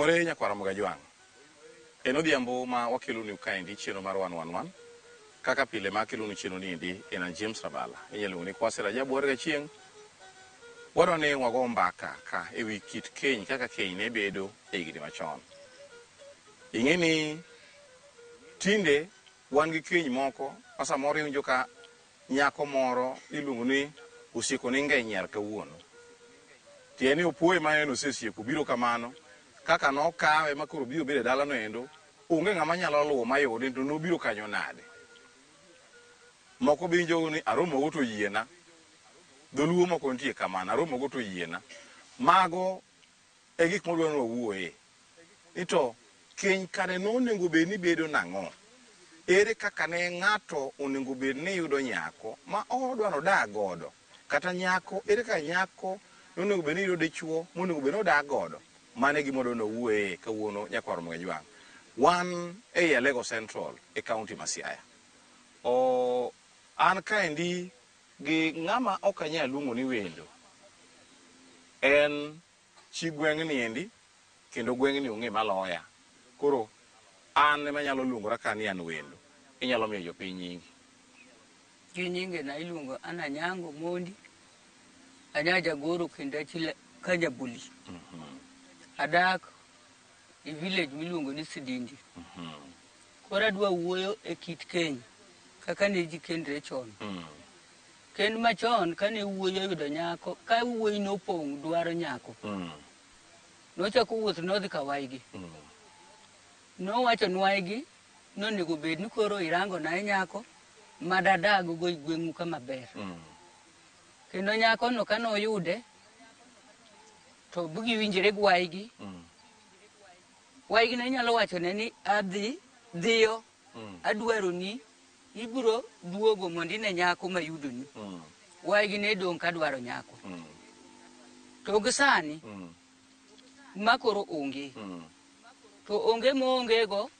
Oimore nyakwara Mugajwang'. En odhiambo ma wakeloni kaendi chieno mar 111. Kaka pile ma akeloni chieno niendi en James Rabala. Inyalo ni Kwasi Rajabu warga chieng'. Waro ne wago mbaka ka ewi kit keny kaka keny ne bedo e higni machon. Ing'eni tinde wan gi keny moko ma samoro iwinjo ka nyako moro iluongo ni osieko ni ngenyer kawuono. Tieni opuoye ma en osesieko biro kamano kaka nokawe makoro biro bedo dalano endo onge ng'ama nyalo luwo mayude to nobiro kanyo nade. Moko binjo ni aromo go to yiena. Dholuo moko nitie kamano, aromo go to yiena. Mago e gik modwa ni wawuoye. Ito keny kane nonego bed ni bedo nang'o? Ere kaka ne ng'ato onego bed ni yudo nyako ma odwa nodag godo? Kata nyako, ere kaka nyako nonego bed ni yudo dichuo monego bed ni odag godo? Mane gima odwa nowuoye kawuono nyakwar Mugajwang'. Wan ei Alego Central e kaunti ma Siaya. An kaendi gi ng'ama ok anyal luongo ni wendo. En chi gweng'ni endi kendo gweng'ni ong'e maloya. Koro an ema nyalo luongora ka ni an wendo. Inyalo miyo jopiny nyingi. Gi nyinge na iluongo Ana Nyango Mondi. Anya jagoro kendo achile Kanyabuli. Adak e village miluongo ni Sidindi. Koro adwa wuoyo e kit keny kaka ne ji kendre chon. Kend machon kane wuoyo yudo nyako, ka wuoyi nopong' dwaro nyako. Nochako wuoth nodhi ka waigi. Nowacho nwaigi nonego bed ni koro irango na nyako madadag go i gweng'u kama ber. Kendo nyako no kano yude to bugi winjire gi waigi. Waigi ne nyalo wacho ne ni dhiyo adwaro ni ibiro duogo mondo ine nyako mayudoni. Waigi ne dong' ka dwaro nyako. To gi sani makoro onge. To onge moonge go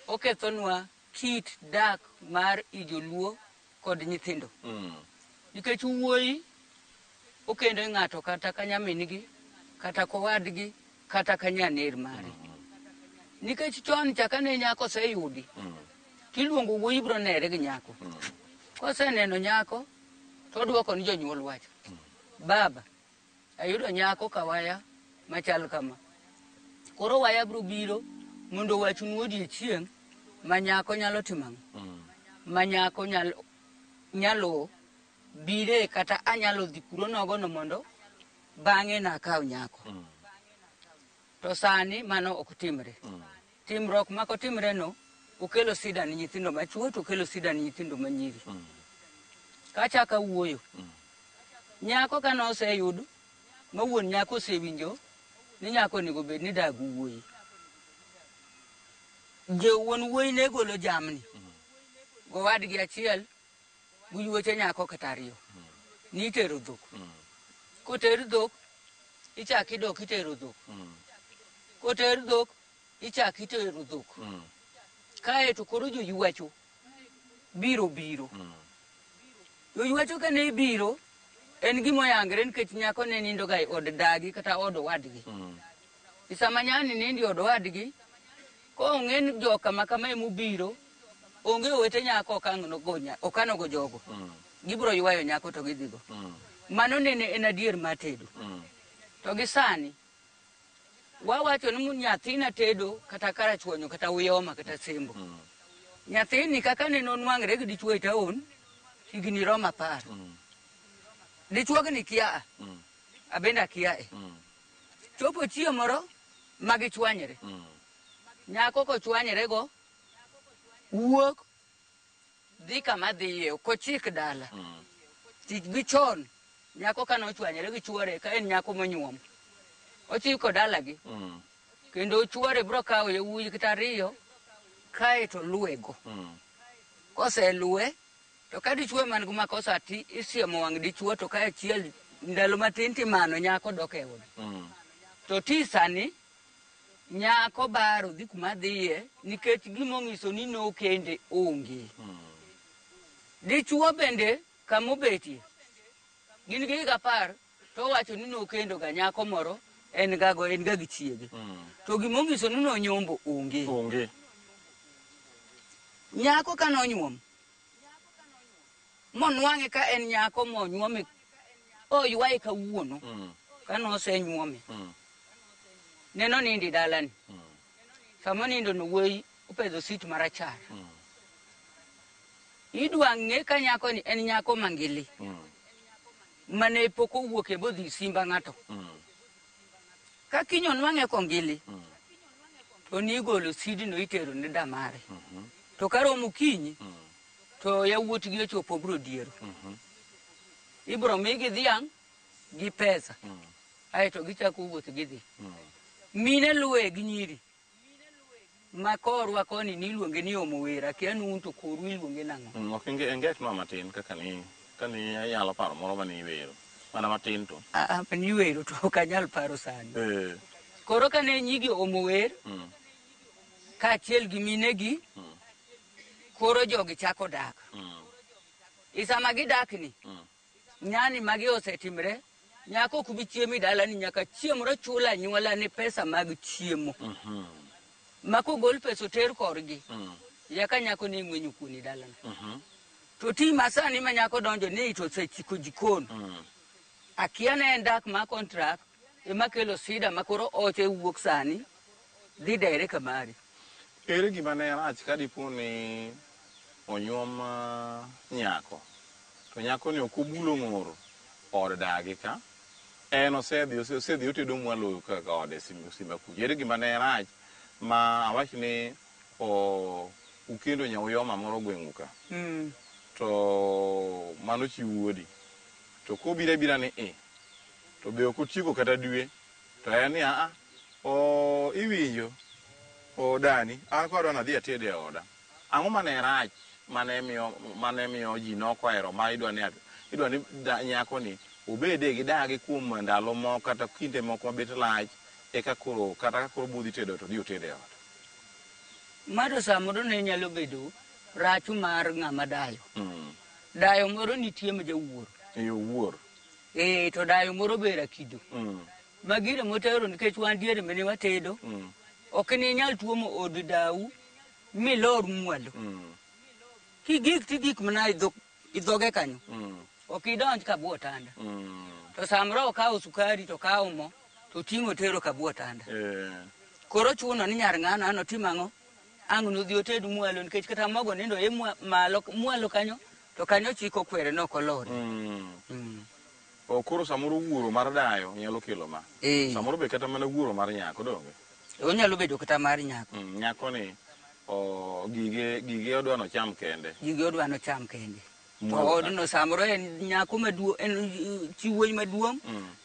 okethonwa kit dak mar ijoluo kod nyithindo. Nikech wuoyi okendo ng'ato kata ka nyamingi kata kowadgi kata ka nyaner mare. Nikech chon chaka ne nyako seyudi tiluongo wuoyi biro nere gi nyako. Koseneno nyako to duoko ni jonyuol wacho, baba ayudo nyako kawaya machal kama. Koro waya biro biro mondo wachnu odiechieng' ma nyako nyalo timang'. Ma nyako nyalo bire kata anyalo dhi kuro nogo no mondo bang'e na kaw nyako. To sani mano ok timre. Timrok mako timre no okelo sida ni nyithindo machuo to okelo sida ni nyithindo manyiri. Kachaka wuoyo. Nyako kano oseyud ma wuon nyako osewinjo ni nyako nego bed ni dag wuoyi. Wuon wuoyi ne golo jamni. Go wadgi achiel guyuoche nyako kata ariyo. Ni tero dhok. Koter dhok ichak idok itero dhok. Koter dhok ichak itero dhok. Kae to koro joywacho biro. Joywacho kane biro en gimo yangre nikech nyako ne nindo ga od dagi kata od wadgi. Isama nyani nindi od wadgi ko ongen joka makama emubiro onge wete nyako okano go jogo. Gibro ywayo nyako to gidhigo. Mano nene en adier matedo. To gi sani wawacho ni nyathina tedo kata karachuonyo kata uyoma kata sembo. Nyathini kaka ne nonwangre gi dichuo e taon higni roma 10. Dichuogni kia abenda kia chopo chiyo moro magichwanyre. Nyako ko chwanyre go wuok dhi kama dhiye kochik dala. Tich gichon nyako kano chwanyre gi chuore ka en nyako monyuom. Ochiko dalagi. Kendo chuore bro kawo yawuoyi kata ariyo kae to luwego. Kose luwe to ka dichuo man gi makosa ti isiemo wang' dichuo to ka achiel ndalo matin timano nyako dok e od. To ti sani nyako baro dhi kuma dhiye nikech gimong'iso ni no kende onge. Dichuo bende kamobetie gin gi 10 to wacho ni no kendo ga nyako moro en ga gi chiege. To gimongiso nuno nyombo onge. Nyako ka nonyuom monwang'e ka en nyako monyuome oywaye kawuono ka nosenyuome neno nindi dalani sama nindo no wuoyi opedho sit marachar idwa ng'e ka nyako ni en nyako mangili mane pok owuok e bodhi simba ng'ato ka kinyo nwang'e kongili to nigolo sidno itero ne damare to karomo kinyi to yawuotgi ochopo bro diero ibro migi dhiang' gi pesa aeto gichako wuoth gidhi mine luwe gi nyiri ma korwa koni niluonge ni Omowera kianu un to koru iluonge nang'o ok inget no matin kaka ni kani ayalo paro moro mani wero mana matin to mani wero to ok anyal paro sani koro kane nyigi Omower kaachiel gi minegi koro jogi chako dak isama gidakni nyani magi osetimre nyako kubi chiemo dalani nyaka chiemro chula nyuola ni pesa mag chiemo mako gol pesa oter korgi yaka nyako ni ng'wenyo kuoni dalana to ti masani ma nyako donjo ni to sechiko jikon akia ne en dak ma contract ema kelo sida makoro oche wuok sani dhi dere kamari. Ere gima ne rach ka dipo ni onyuom nyako to nyako ni okubulo ng'oro od dagi ka en osedhi otedo mwalo kaka ode simba kuji. Ere gima ne rach ma awach ni ukendo nyauyoma moro gweng'u ka to mano chi wuodi to kobira ni to be ok otieko kata dwe to en ni iwinjo dani an kodwa nadhi atede e oda ang'o mane rach mane miyo ji nokohero ma idwa ni nyako ni obede gi dagi kuom ndalo moko kata kinde moko mabet lach eka koro kata ka koro budhi tedo to dhi otede e oda. Mado samoro ne nyalo bedo rachu mar ng'ama dayo dayo moro nitie ma jawuoro wuoro to dayo moro bera kido magire motero nikech wan diere mene watedo ok ni nyal tuomo od dau milor mwalo kigik tigik mana idhoge kanyo ok idonj ka buo tanda to samoro okawo sukari to kawo mo to ting'o tero ka buo tanda koro chuno ni nyar ng'ano ano timang'o ang' nudhi oted mwalo nikech kata mogo nindo malo mwalo kanyo to kanyo chiko kwere no kolori koro samoro wuoro mar dayo nyalo kelo ma samoro be kata mana wuoro mar nyako donge onyalo bedo kata mar nyako nyako ni gige odwa no cham kende to odno samoro en nyako maduong' en chiwuoyi maduong'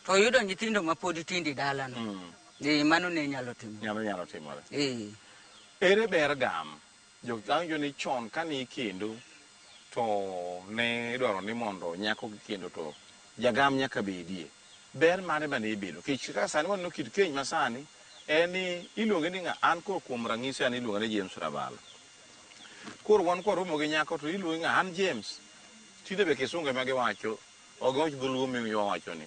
to yudo nyithindo ma pod tindi dalano mano ne nyalo timore ere ber gam jo ni chon kani kendo to ne idwaro ni mondo nyako kendo to jagam nyaka bedie ber mane mane ibedo kich kaka sani waneno kit keny masani eni iluonge ni an koro kuom ranyisi an iluonge ni James Rabala koro wan kwaromo gi nyako to iluonge an James tinde be kisunge ma giwacho ogoch dholuo mi wacho ni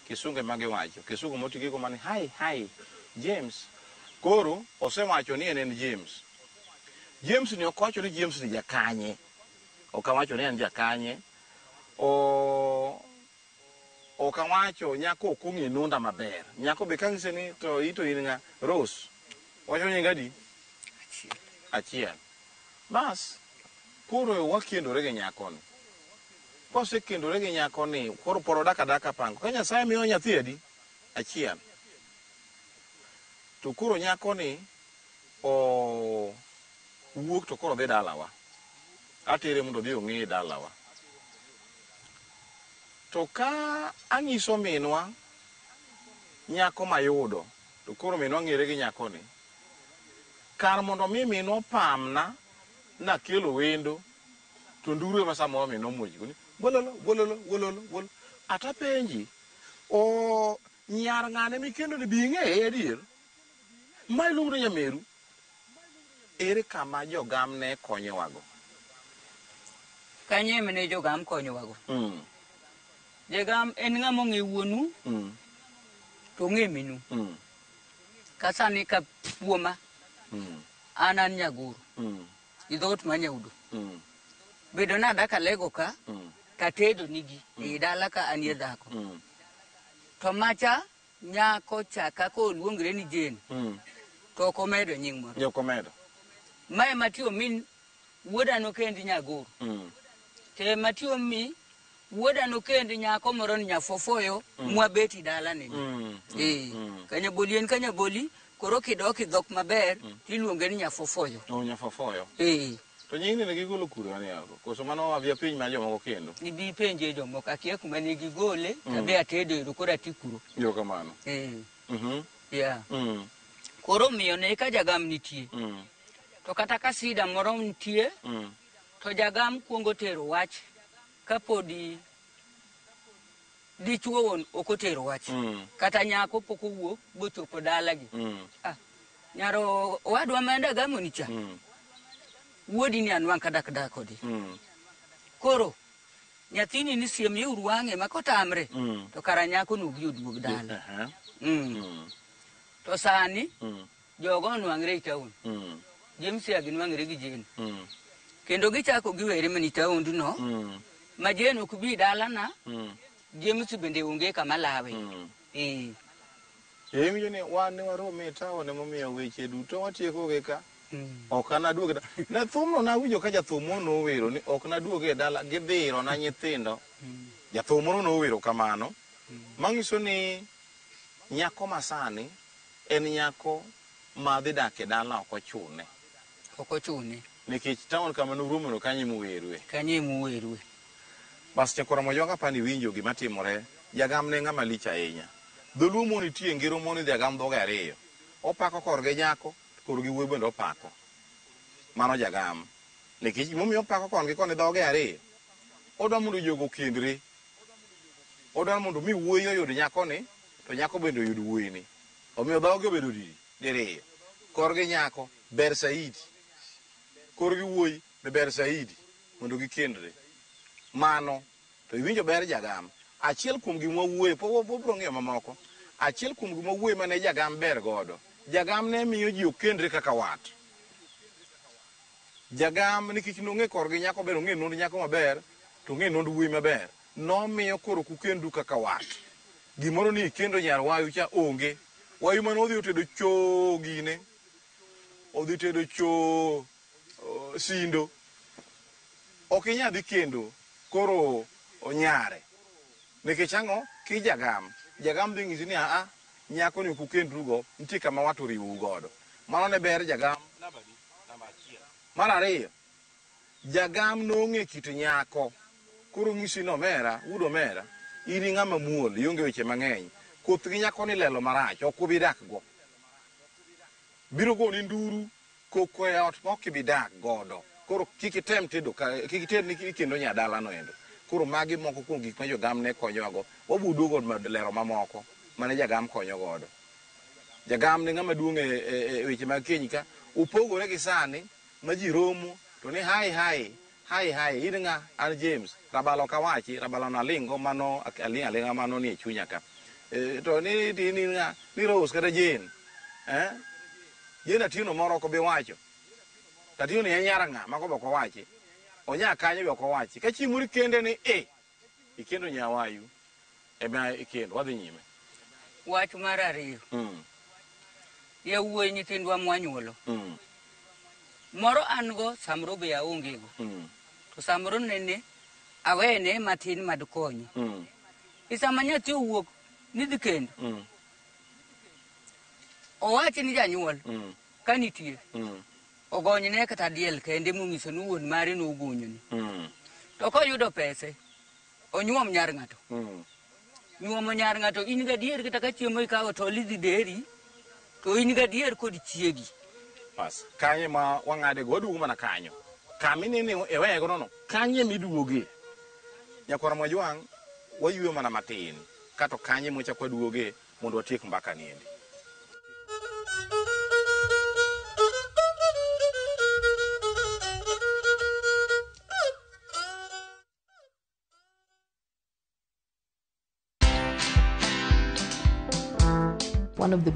kisunge ma giwacho kisunge motigiko mani hi James koro osewacho ni en James ni okocho ni James ni jakanye okawacho ni en jakanye okawacho nyako okong'e nunda maber nyako be kang'ise ni to ito in ng'a Rose wacho nyinga di achiel bas koro wakendore gi nyako ni kosekendore gi nyako ni koro poro daka pango ka Nyasaye miyo nyathi adi achiel to koro nyako ni wuok to koro dhi dalawa atere mondo dhi ong'e dalawa to ka ang'iso minwa nyako mayudo to koro minwa ng'ere gi nyako ni kar mondo mi minwa pamna nakelo wendo to nduru ma samoro minwa muochgo ni bololo atapenji nyar ng'ane mikendo ni bi ng'eye adier ma iluongo ni nyameru ere kama jogam ne konyowago kanye mene jogam konyowago jogam en ng'ama ong'e wuonu to ng'e minu kasani ka puoma anan nyagoro idhot manyaudo bedo nada ka lego ka tatedo nigi e dala ka anie dhako to macha nyako chaka ko luongre ni Jane to komedo nying moro yo komedo mae matio min wuoda no kendi nyagoro te matio mi wuoda no kendi nyako moro ni nyafofoyo mwabeti dala ni kanya bolien kanya boli koro kidoki dhok maber iluonge ni nyafofoyo nyafofoyo to nyingi ne gigolo kuro ani yago koso mano avia piny ma jomoko kendo ibi penje jomoko akia kuma ne gigole tabe atedo koro atikuro yo kamano yeah koro miyo ne ka jagam nitie to kata ka sida moro nitie to jagam kuongo tero wach kapodi dichuo won okotero wach kata nyako poko wuok bochopo dalagi nyaro wadwa manda gamo nicha wuodi ni anwang kadak dakodi koro nyathini ni siem yeuru wange makotamre to kara nyako no gi oduog dala to sani jogo nwangre i town James ya ginwangre gi Jane kendo gichako giwere mani town no ma Jane ok bi dala na James bende onge kama lawe Yemi ni wan warome town momiyo weche duto watieko ge ka ok anaduoge na thumno na winjo ka jathumo no wero ni ok naduoge dala gidhiro na nyithindo jathumo no wero kamano mangiso ni nyako masani en nyako ma dhi dak e dala ok ochune nikech town kama no rumo no kanye muwerwe bas chakora mojonga pani winjo gima timore jagam ne ngama lich ahinya dholumo nitie ngiro moni jagam dhoge ariyo opako korge nyako korgi wuoyi bende opako mano jagam nikech momiyo opako kongi koni dhoge ariyo odwa mondo jogo kendre odwa mondo mi wuoyi oyud nyako ni to nyako bende oyud wuoyi ni omiyo dhoge obedo diriyo korgi nyako ber saidi korgi wuoyi be ber saidi mondo gikendre mano to iwinjo ber jagam achiel kuom gima wuoyi po bro ng'iyo mamoko achiel kuom gima wuoyi mane jagam ber godo jagam ne miyo ji okendre kaka wat jagam nikech nong'e korgi nyako ber ong'e nond nyako maber to ong'e nond wuoyi maber nomiyo koro kukendu kaka wat gimoro ni kendo nyar wayu cha onge wayu mane odhi otedo choo gine odhi tedo choo sindo ok inyal dhi kendo koro onyare nikech ang'o ki jagam dhi ng'isi ni nyako ni okukendrugo nitie kama wat oriwou godo mano ne ber jagam mar ariyo jagam nong'e kit nyako koro ng'isi ni omera in ng'ama muol ionge weche mang'eny koth gi nyako ni lelo marach ok ubi dak go biro goni nduru koko e ot ma ok ibi dak godo koro kik item tedo kik ited ni kendo nyadala no endo koro magi moko kuom gik ma jogam ne konyogo wabudo god lero mamoko mane jagam konyo godo jagam ni ng'ama duong' e weche mag keny ka upogore gi sani ma ji romo to ni hai in ng'a an James rabalo kawachi rabalo na lingo mano alinga mano ni e chunya ka to ni ng'a ni Rose kata Jane Jane atino moro ko bi wacho tatino ni nyara ng'a mako boko wachi onya kanyo boko wachi ka chimuri kende ni ikendo nyawayu ema ikendo wadhi nyime wach mar ariyo yawuoyi nyithindwa mwanyuolo moro an go samro be aonge go to samro nene awene matin mad konyi isama nyathi owuok nidhi kendo owachi ni janyuol ka nitie ogonyne kata diel kende mong'iso ni wuon mare nogonyoni to koyudo pese onyuom nyar ng'ato nyuomo nyar ng'ato in gadier kata ka chiemo ikawo to lidhi deri to in gadier kod chiegi pas kanye ma wang'ade go waduogo mana kanyo kaminene ewego nono kanye miduoge nyakwara mwajwang' wayuyo mana matin kato kanye mochak waduoge mondo watiek mbaka niendi one of the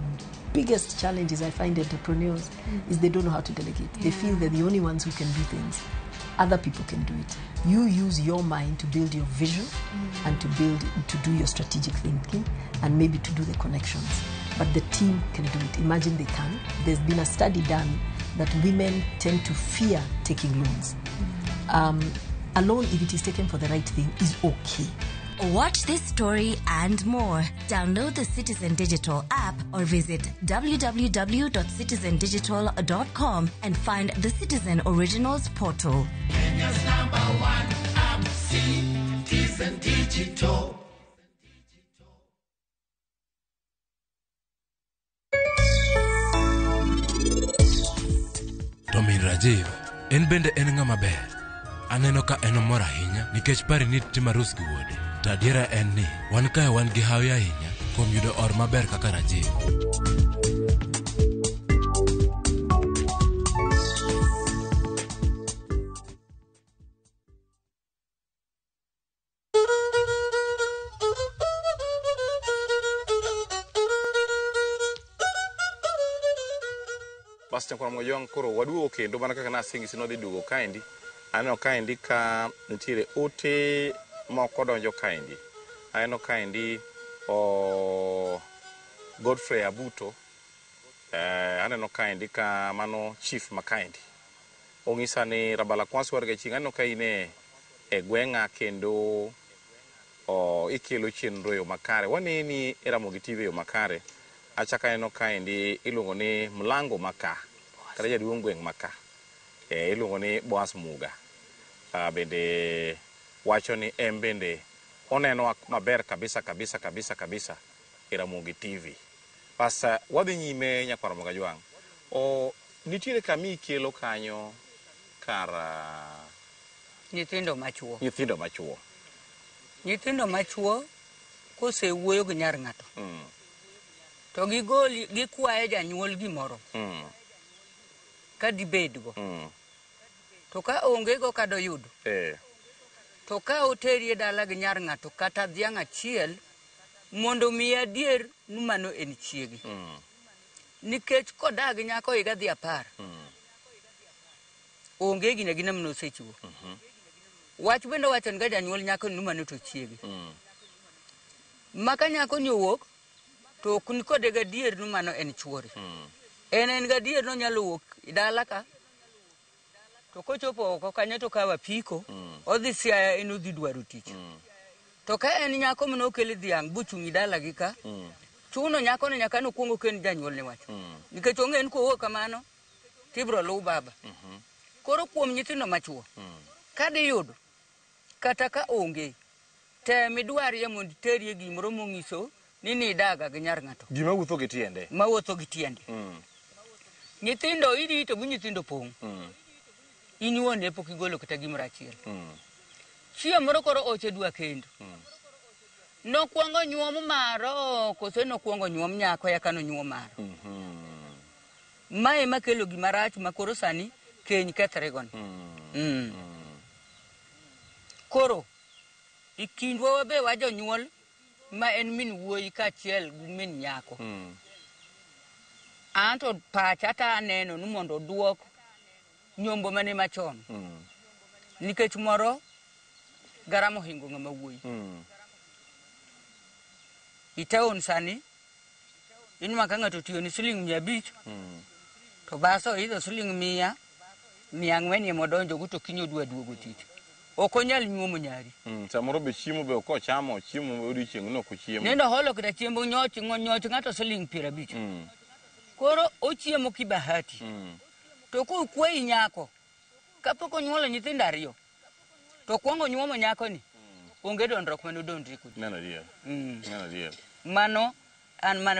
biggest challenges I find entrepreneurs is they don't know how to delegate. They feel they're the only ones who can do things. Other people can do it. You use your mind to build your vision and to do your strategic thinking and maybe to do the connections. But the team can do it. Imagine they can. There's been a study done that women tend to fear taking loans. A loan, if it is taken for the right thing, is okay. Watch this story and more. Download the Citizen Digital app or visit www.citizendigital.com and find the Citizen Originals portal. Kenya's #1 app, Citizen Digital. Tommy Rajiv, en bende en ng'ama ber. Aneno ka en mor ahinya nikech pare ni timarus gi wuode. Tadiera en ni wan kae wan gi hawi ahinya kuom yudo or maber kaka Rajiv. Basta kwa mojong koro waduo kendo mana kaka nasingi sino dhi dugo kaendi. Aneno kaendi ka nitiere ote moko donjo kaendi. Aneno kaendi Godfrey Abuto. Aneno kaendi ka mano chief makaendi. Ong'isa ni Rabala Kwanso warga ching. Aneno ka ine e gweng'a kendo ikelo chenro yo makare. Wane ni Ramogi TV yo makare. Achaka aneno kaendi iluongo ni Mlango Maka. Kata jaduong' gweng' Maka. Iluongo ni Boaz Muga. Bende wacho ni bende oneno maber kabisa e Ramogi TV. Pasa wadhi nyime nyakwaro Moga Jwang'. Nitiere kami kelo kanyo kara Nyithindo machuo. Nyithindo machuo kose wuoyo gi nyar ng'ato. To gikwaye janyuol gimoro. Ka dibedgo. To ka onge go kado yudo. To ka oteri e dala gi nyar ng'ato kata dhiang' achiel mondo mi adier ni mano en chiegi. Nikech kodagi nyako higa dhi 10. Onge gina mno sechiwo. Wach bende wacho nga janyuol nyako ni mano to chiegi. Maka nyako nyowuok to kun kode gadier ni mano en chuori. En gadier no nyalo wuok dala ka. To kochopo oko kanyo to kawa piko, odhi siaya en odhi dwaro tich. To ka en nyako mno okele dhiang' buchungi dala gi ka, chuno nyako no nyaka no kuongo ken janyuol ne wacho. Nikech onge en ko kamano, tibro lu baba. Koro kuom nyithindo machuo, kadi yudo, kata ka onge, temi dwari ya mondo terie gimoro mong'iso ni daga gi nyar ng'ato. Gima wuotho gi tiende. Ma wuotho gi tiende. Nyithindo irito bu nyithindo pong'. Inyuone pok igolo kata gimoro achiel. Chieng' moro koro oche dwa kendo. Nokwongo nyuom maro, kose nokwongo nyuom nyako ya kano nyuom maro. Mae makelo gimarach makoro sani keny kethre gon. Koro ikindwa wabe wa jonyuol ma en min wuoyi kachiel gi min nyako. Anto pacha ta aneno ni mondo duok nyombo mane machon. Nikech moro garamo hingo ng'ama wuoyi. Itaon sani inuma ka ng'ato tiyo ni siling 500 to baso idho siling 100 400 modonjo go to kinyo dwa duogo tich. Ok onyal nyuomo nyari. Samoro be chiemo be ko chamo chiemo odiochieng' no ko chiemo. Nendo holo kida chiembo nyoch ng'ato siling 50. Koro ochiemo kibahati. To ko kwei nyako kapok onyuolo nyithindo 2 to kwongo nyuomo nyako ni onge dondruok mano dondri kuji. Neno dier. Mano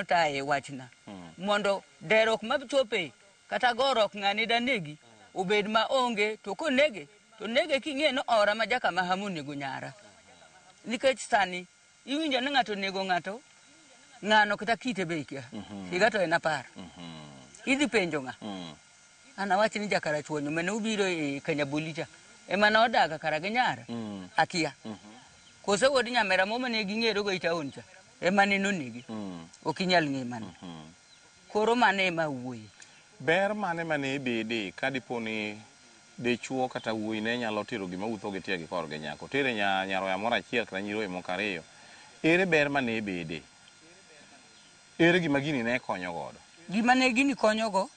tae wachna. Mondo derok machope kata gorok ng'ani danegi obed ma onge to konege to nege king'e no ora ma jaka ma hamu nego nyara. Nikech sani iwinjo ni ng'ato nego ng'ato ng'ano kata kite be ikia. Higa to en 10. Idhi penjo ng'a. Ana wachi ni jakara chuonyo mane ubiro e Kanyabulija. Ema na odaga kara gi nyara. Akia. Kose wodi nyamera mo mane ging'ero go itaon cha. ema neno nigi okinyal ng'e mano koro mane ema wuoyi ber mane mane bede kadiponi dichuo kata wuoyi ne nyalo tero gima wuotho gi tiegi korgi nyako tere nyaroya moro achiel kata nyiroye moko ariyo ere ber mane bede ere gima gini ne konyo godo gima ne gini konyogo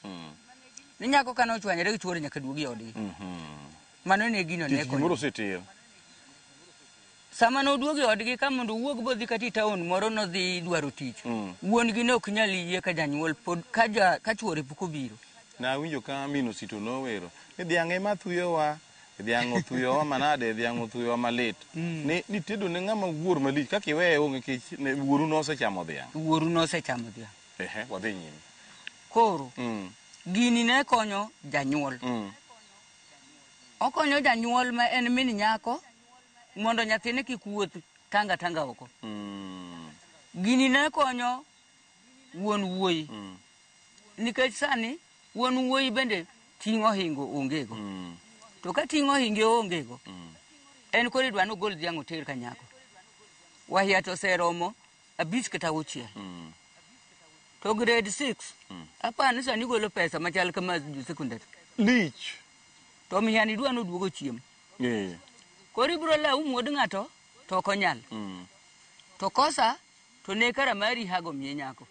ni nyako kane ochwanyore gi chuore nyaka duogi odgi mano ne gino ne konyo gimoro seter sama noduogi odgi ka mondo wuog bodhi kati taon moro nodhi dwaro tich wuon gi ne ok nyal yie ka janyuol pod ka chuore pok obiro na winjo ka mino sito nowero ni dhiang' ema thuyowa dhiang' othuyowa manade dhiang' othuyowa malit ni tedo ne ng'ama wuor malich kaka iweye onge kech wuoru nosechamo dhiang' wadhi nyime koro gini ne konyo janyuol okonyo janyuol ma en min nyako mondo nyathine kik wuoth tanga oko gini ne konyo wuon wuoyi nikech sani wuon wuoyi bende ting'o hingo ongego to ka ting'o hinge ongego en koro idwa nogol dhiang' oter ka nyako wahia to seromo 5 kata 6 to grade 6 apani sani golo pesa machal kama sekondari lich to miya ni dwa noduogo chiemo koro ibro law muod ng'ato to ok onyal to kosa to ne kara mari hago miye nyako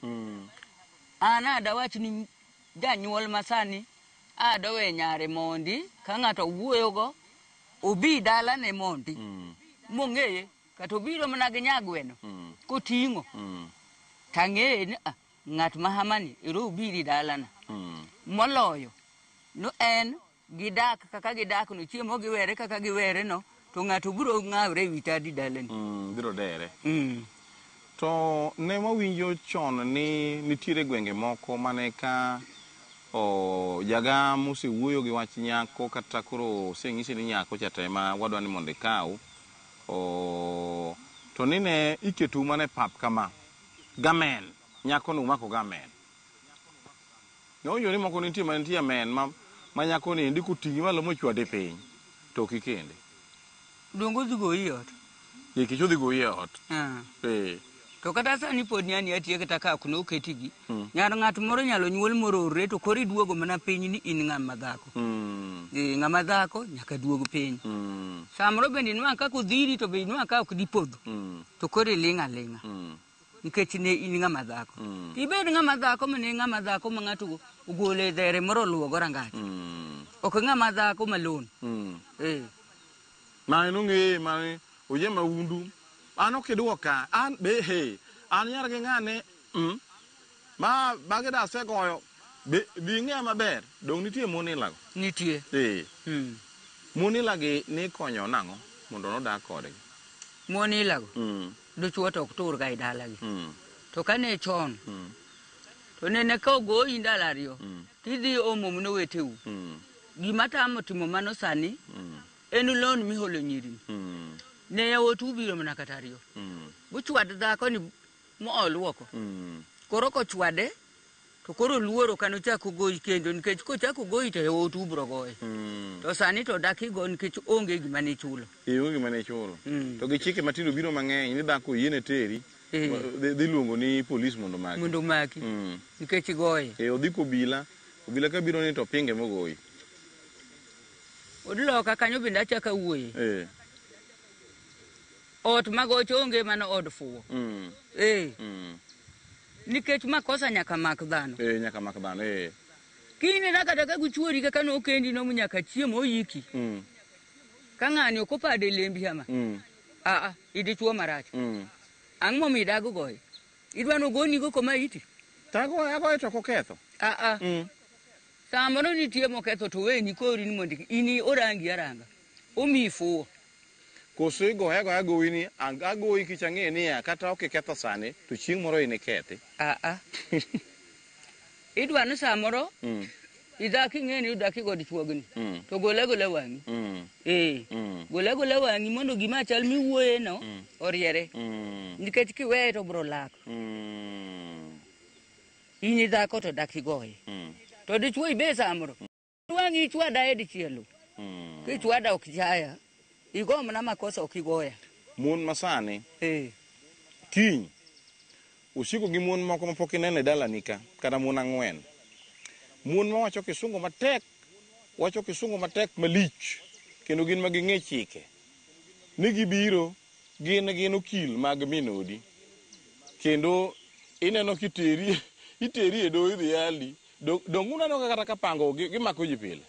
an adawach ni janyuol masani adowe nyare mondi ka ng'ato wuoyogo obi dala ne mondi mong'eye kata obiro mana gi nyagweno koting'o tang'eye ni ng'at mahamani ero ubiri dalana moloyo no en gidak kaka gidak no chiemo giwere kaka giwere no to ng'ato biro ng'awre wi tadi dalani biro dere to ne wawinjo chon ni nitiere gwenge moko mane ka jaga mosewuoyo gi wach nyako kata koro oseng'isi ni nyako cha tema wadwa ni mondo ikaw to nine iketu mane pap kama gamen nyako no mako gamen no yoni moko nitie mantie men ma nyako ni ndiko tingi malo mochwade piny to kikende dongo dhigo iot kicho dhigo iot to kata sani pod nyani atie kata ka kuno oketigi nyar ng'at moro nyalo nyuol morore to kori duogo mana piny ni in ng'ama dhako ng'ama dhako nyaka duog piny samoro bende nwa ka kodhiri to be nwa ka ok dipodho to kori linga nikech ne in ng'ama dhako ibed ng'ama dhako mane ng'ama dhako ma ng'ato ogole dhere moro luogo rangach ok ng'ama dhako malon ma enong'e ma oye maundu an okidwoka an be an nyar gi ng'ane ma bageda segoyo bi ng'e maber dong nitie monilago nitie monilagi ni konyo nang'o mondo nodak kodgi monilago dichuo to ok tur ga idalagi to kane chon to nene ka ogoyi ndalo ariyo tidhi omo no weteu gima tamo timo mano sani en lon miholo nyiri ne yawotu biro mana kata ariyo buchwad dhako ni mo luoko koro ko chwade to koro luoro kano chako goyi kendo nikech ko chako goyi to yawotu bro goye to sani to daki go nikech onge gima ne chulo onge gima ne chulo to gi chike matindo biro mang'eny ni dhako yiene teri dhi luongo ni polis mondo maki nikech goye odhi kobila ka biro ni to pinge mogoyi odloka kanyo bende achaka wuoye ot magocho onge mana od fuwo nikech makosa nyaka mak dhano nyaka mak dhano kine na kata ka guchuori kaka no kendi no nyaka chiemo oyiki ka ng'ani ok opade lembi ama idi chuo marach ang' momi idago goye idwa nogoni go koma iti agoye to koketho samoro nitie moketho to weni kori ni mondo ini orangi aranga omi fuwo koso igoye agoya gowi ni agoyi kich ang'e niya kata ok iketho sani to chieng' moro ini kethi idwa ni samoro idhaki ing'e ni idaki god chuogni to gole wang'i gole wang'i mondo gima chal miwuoye no oriere nikech kiweye to bro lak ini dhako to daki goye to dichuo ibe samoro wang'i chwada e dichielo kichwada ok jaya igo mana makosa ok igoya mon masani kiny usiko gi mon moko mapok ineno e dala nika kata mon 4 mon ma wacho kisungu matek malich kendo gin maging'e chike ni gibiro gin okil mag minodi kendo ineno kiteri e do idhi yali donguna no kata kapango gimako ji pile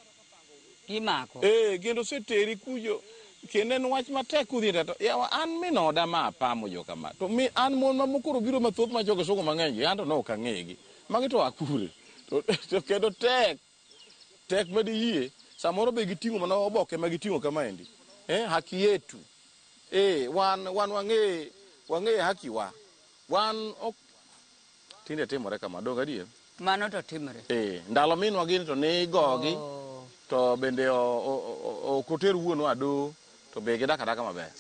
gimako kendo seteri kujo kendo en wach matek udhi to yawa an minoda ma apamo jo kama to mi an mon mamokoro biro mathoth ma jogo sogo mang'eny an to no kang'egi magi to akure to kendo tek madi yie samoro be giting'o mana oboke ma giting'o kama endi haki yetu wan wang'e haki wa wan ok tinde timore kama dong adier mano to timore ndalo minwa gini to ne igogi to bende okoter wuonwa ado to be gidak adaka maber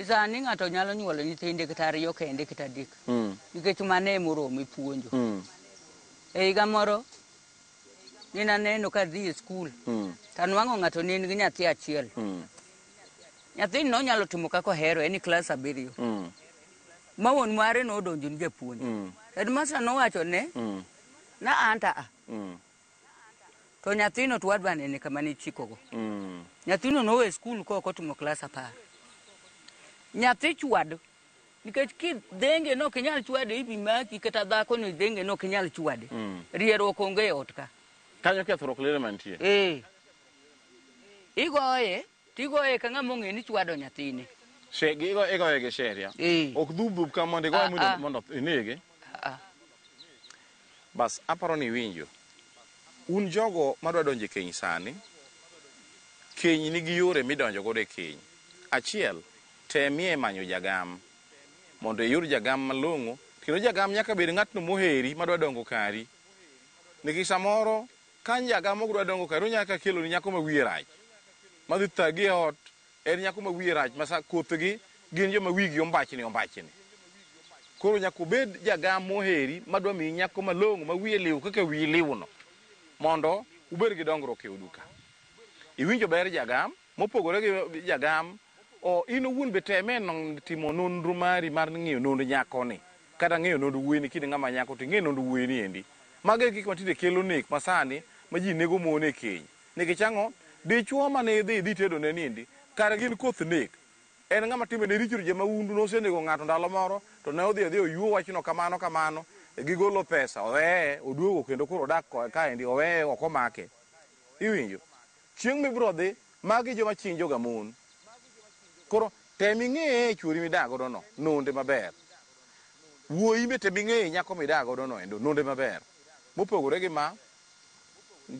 sani ng'ato nyalo nyuolo nyithinde kata 2 kende kata 3 nikech mane moromo puonjo e higa moro nina neno ka dhi e skul tanwang'o ng'ato ne gi nyathi achiel nyathi no nyalo timo kako hero en klas 7 ma wuon mare no donjo ni japuonj headmaster no wacho ne na anta to nyathino twadwa nene kama ni chikogo nyathino no we skul ko timo klas 10 nyathi chwad nikech denge no kinyal chwade ibi maki kata dhako no denge no kinyal chwade rieruok onge ot ka kanyo kethruok lere mantie tigoye ka ng'ama ong'e ni chwado nyathine igoye gi sheria ok dhub ka mondo igoye mondo inege bas aparo ni winjo un jogo madwa donjo e keny sani keny nigi yore midonjo godo e keny achiel temie manyo jagam mondo iyud jagam malong'o kendo jagam nyaka bed ng'atno moheri madwa dongo kari nikech samoro kan jagam ok dwa dongo kari nyaka kelo ni nyako ma wiye rach madhi thagi e ot en nyako ma wiye rach masa kothgi gin joma wigi ombachni koro nyaka bed jagam moheri madwa miyi nyako malong'o ma wiye liw kaka wiyi liwno mondo ubed gi dongruok e oduka iwinjo ber jagam mopogore gi jagam in owuon be teme timo nonro mari mar ng'eyo nonro nyako ni kata ng'eyo nonro wuoyini kidi ng'ama nyako to ng'eyo nonro wuoyini endi mage gik matinde kelo nek masani ma ji nego mon e keny nikech ang'o dichuo mane idhi tedo ne niendi kare gin koth nek en ng'ama timene richo je maundu nosenego ng'ato ndalo moro to ne odhi oyuo wachno kamano gigolo pesa oweye oduogo kendo koro odak kaendi oweye ok omake iwinjo chieng' mibiro dhi magi joma chinjo ga mon koro temi ng'eye chuori midagodo no nonde maber wuoyi be temi ng'eye nyako midagodo no endo nonde maber mopogore gi ma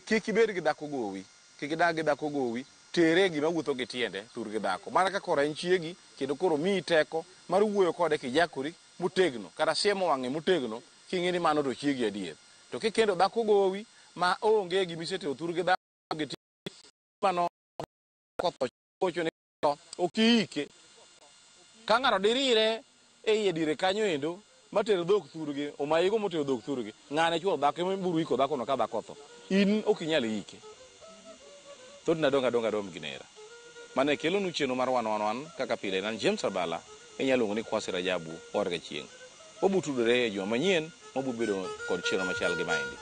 kik ibed gi dhako gowi kik idag gi dhako gowi tere gima wuotho gi tiende thur gi dhako mana ka koro en chiegi kendo koro miyi teko mar wuoyo kode kijakori motegno kata siemo wang'e motegno king'e ni mano to chiegi adier to kikendo dhako gowi ma onge gimisetero thur gi dhako gi mano kotho chocho ne okiike ka ng'ato dirire e iye dire kanyo endo matero dhok thurgi omaigo motero dhok thurgi ng'ane chuo dhako emburu iko dhako no ka dhako tho in ok inyal ike thothna donga ginera mane kelo nu chieno mar wan kaka pile nan James Arbala inyalo luongo ni Kwasi Rajabu orga chieng' obutudore e juma manyien mabubedo kod chieno machal gi maendi.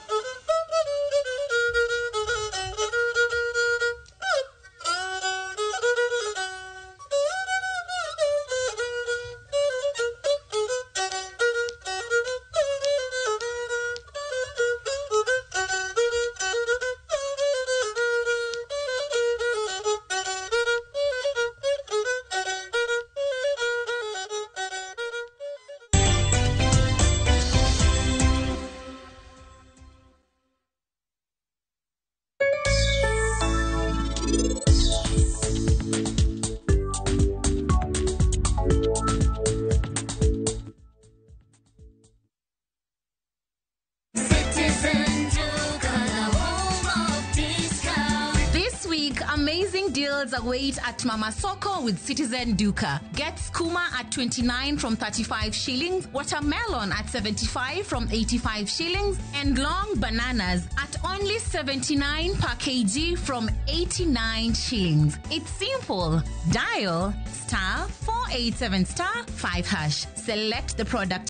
Amazing deals await at Mama Soko with Citizen Duka. Get skooma at 29 from 35 shillings, watermelon at 75 from 85 shillings, and long bananas at only 79 per kg from 89 shillings. It's simple. Dial *487*5#. Select the product